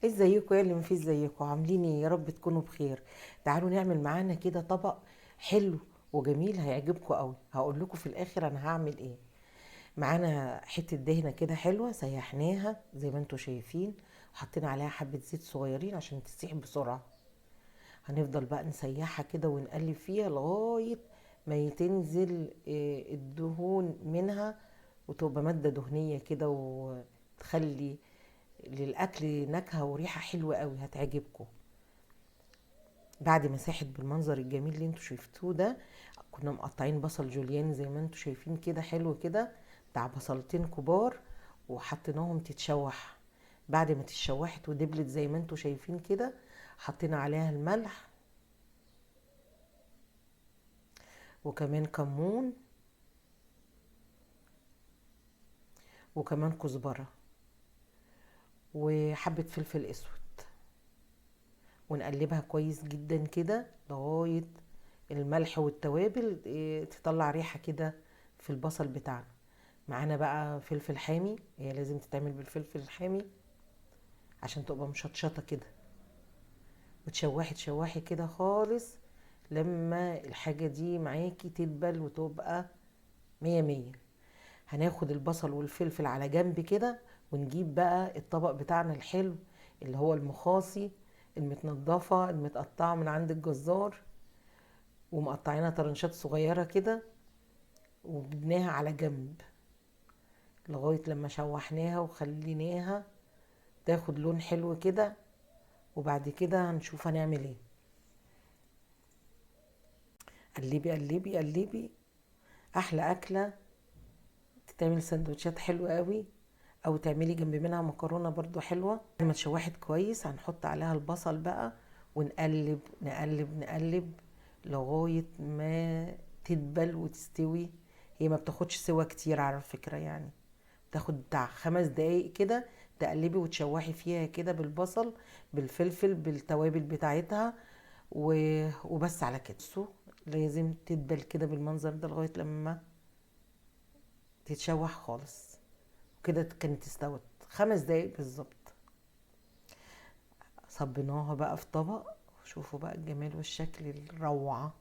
ازيكم يا اللي مفيش زيكم، عاملين ايه؟ يا رب تكونوا بخير. تعالوا نعمل معانا كده طبق حلو وجميل هيعجبكم قوي. هقول لكم في الاخر انا هعمل ايه. معانا حته دهنه كده حلوه سيحناها زي ما انتم شايفين، وحطينا عليها حبه زيت صغيرين عشان تسيح بسرعه. هنفضل بقى نسيحها كده ونقلب فيها لغايه ما تنزل الدهون منها، وتبقى ماده دهنيه كده وتخلي للاكل نكهه وريحه حلوه قوي هتعجبكم. بعد ما ساحت بالمنظر الجميل اللي انتوا شايفتوه ده، كنا مقطعين بصل جوليان زي ما انتوا شايفين كده حلو كده، بتاع بصلتين كبار، وحطيناهم تتشوح. بعد ما تتشوحت ودبلت زي ما انتوا شايفين كده، حطينا عليها الملح وكمان كمون وكمان كزبره وحبه فلفل اسود، ونقلبها كويس جدا كده لغايه الملح والتوابل تطلع ريحه كده في البصل بتاعنا. معانا بقى فلفل حامي، هي لازم تتعمل بالفلفل الحامي عشان تبقى مشطشطه كده، وتشوحي تشوحي كده خالص لما الحاجه دي معاكي تدبل وتبقى مية مية. هناخد البصل والفلفل على جنب كده، ونجيب بقى الطبق بتاعنا الحلو اللي هو المخاصي المتنضفه المتقطعه من عند الجزار، ومقطعينها طرنشات صغيره كده، وجبناها على جنب لغايه لما شوحناها وخليناها تاخد لون حلو كده. وبعد كده هنشوف هنعمل ايه. قلبي قلبي قلبي. احلى اكله تتعمل سندوتشات حلوه قوي، او تعملي جنب منها مكرونه برضو حلوه. لما تشوحت كويس هنحط عليها البصل بقى، ونقلب نقلب نقلب لغايه ما تدبل وتستوي. هي ما بتاخدش سوا كتير على فكره، يعني تاخد بتاع 5 دقايق كده، تقلبي وتشوحي فيها كده بالبصل بالفلفل بالتوابل بتاعتها وبس على كده. لازم تدبل كده بالمنظر ده لغايه لما تتشوح خالص. وكده كانت استوت 5 دقايق بالظبط. صبيناها بقى في طبق، شوفوا بقى الجمال والشكل الروعه.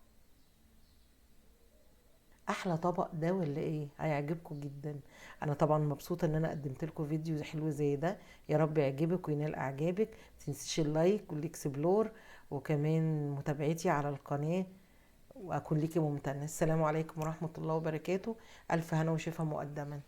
احلى طبق ده ولا ايه؟ هيعجبكم جدا. انا طبعا مبسوطه ان انا قدمت لكم فيديو حلو زي ده. يا رب يعجبك وينال اعجابك. متنسيش اللايك والاكسبلور وكمان متابعتي على القناه، واكون ليكي ممتنه. السلام عليكم ورحمه الله وبركاته. الف هنا وشفا مقدما.